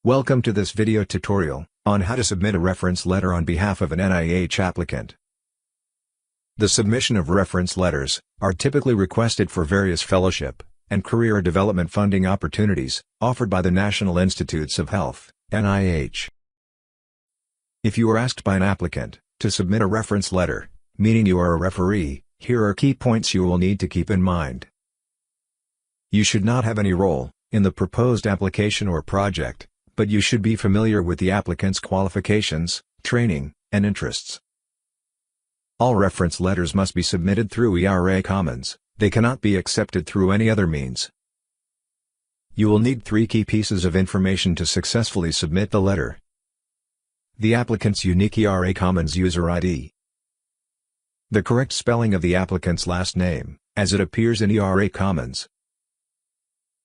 Welcome to this video tutorial on how to submit a reference letter on behalf of an NIH applicant. The submission of reference letters are typically requested for various fellowship and career development funding opportunities offered by the National Institutes of Health, NIH. If you are asked by an applicant to submit a reference letter, meaning you are a referee, here are key points you will need to keep in mind. You should not have any role in the proposed application or project, but you should be familiar with the applicant's qualifications, training, and interests. All reference letters must be submitted through ERA Commons. They cannot be accepted through any other means. You will need 3 key pieces of information to successfully submit the letter. The applicant's unique ERA Commons user ID. The correct spelling of the applicant's last name, as it appears in ERA Commons.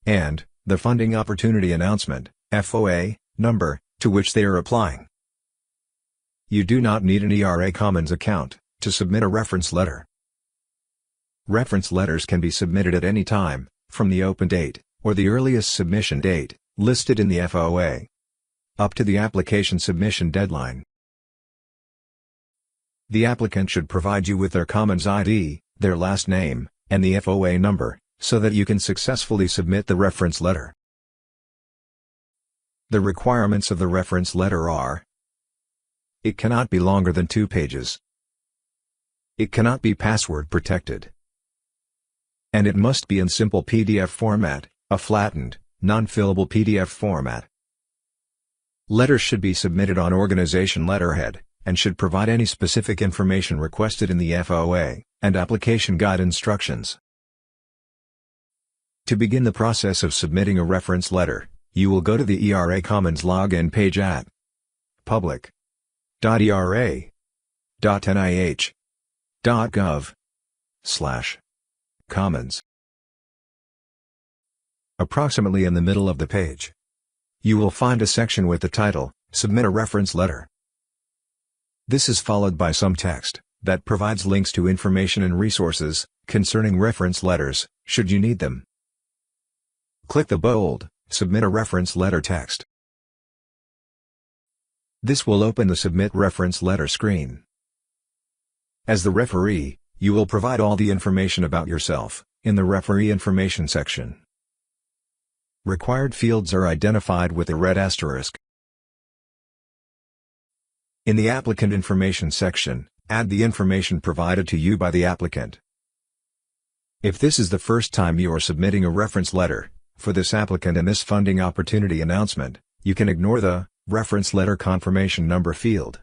And the funding opportunity announcement, FOA, number, to which they are applying. You do not need an ERA Commons account to submit a reference letter. Reference letters can be submitted at any time, from the open date, or the earliest submission date, listed in the FOA, up to the application submission deadline. The applicant should provide you with their Commons ID, their last name, and the FOA number, so that you can successfully submit the reference letter. The requirements of the reference letter are: it cannot be longer than 2 pages. It cannot be password protected. And it must be in simple PDF format, a flattened, non-fillable PDF format. Letters should be submitted on organization letterhead, and should provide any specific information requested in the FOA, and application guide instructions. To begin the process of submitting a reference letter, you will go to the ERA Commons login page at public.era.nih.gov/commons. Approximately in the middle of the page, you will find a section with the title, Submit a Reference Letter. This is followed by some text that provides links to information and resources concerning reference letters, should you need them. Click the bold Submit a Reference Letter text. This will open the Submit Reference Letter screen. As the referee, you will provide all the information about yourself in the Referee Information section. Required fields are identified with a red asterisk. In the Applicant Information section, add the information provided to you by the applicant. If this is the first time you are submitting a reference letter for this applicant in this funding opportunity announcement, you can ignore the Reference Letter Confirmation Number field.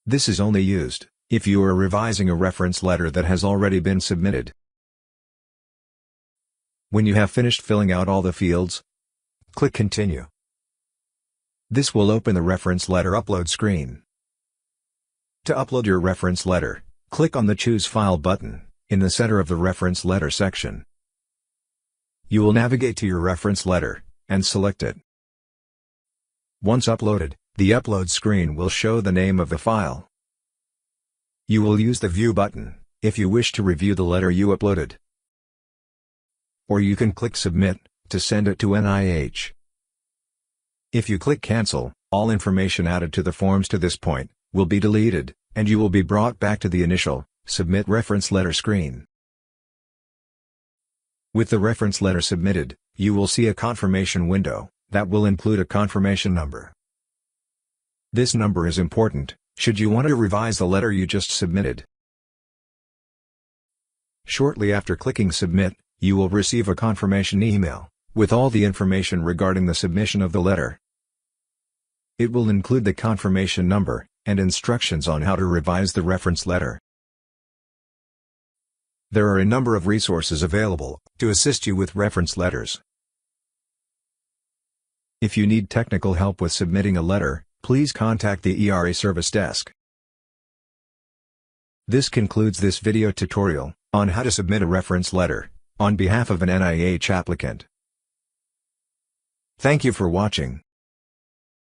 This is only used if you are revising a reference letter that has already been submitted. When you have finished filling out all the fields, click Continue. This will open the reference letter upload screen. To upload your reference letter, click on the Choose File button in the center of the reference letter section. You will navigate to your reference letter and select it. Once uploaded, the upload screen will show the name of the file. You will use the View button if you wish to review the letter you uploaded. Or you can click Submit to send it to NIH. If you click Cancel, all information added to the forms to this point will be deleted, and you will be brought back to the initial Submit Reference Letter screen. With the reference letter submitted, you will see a confirmation window that will include a confirmation number. This number is important should you want to revise the letter you just submitted. Shortly after clicking Submit, you will receive a confirmation email with all the information regarding the submission of the letter. It will include the confirmation number and instructions on how to revise the reference letter. There are a number of resources available to assist you with reference letters. If you need technical help with submitting a letter, please contact the ERA Service Desk. This concludes this video tutorial on how to submit a reference letter on behalf of an NIH applicant. Thank you for watching.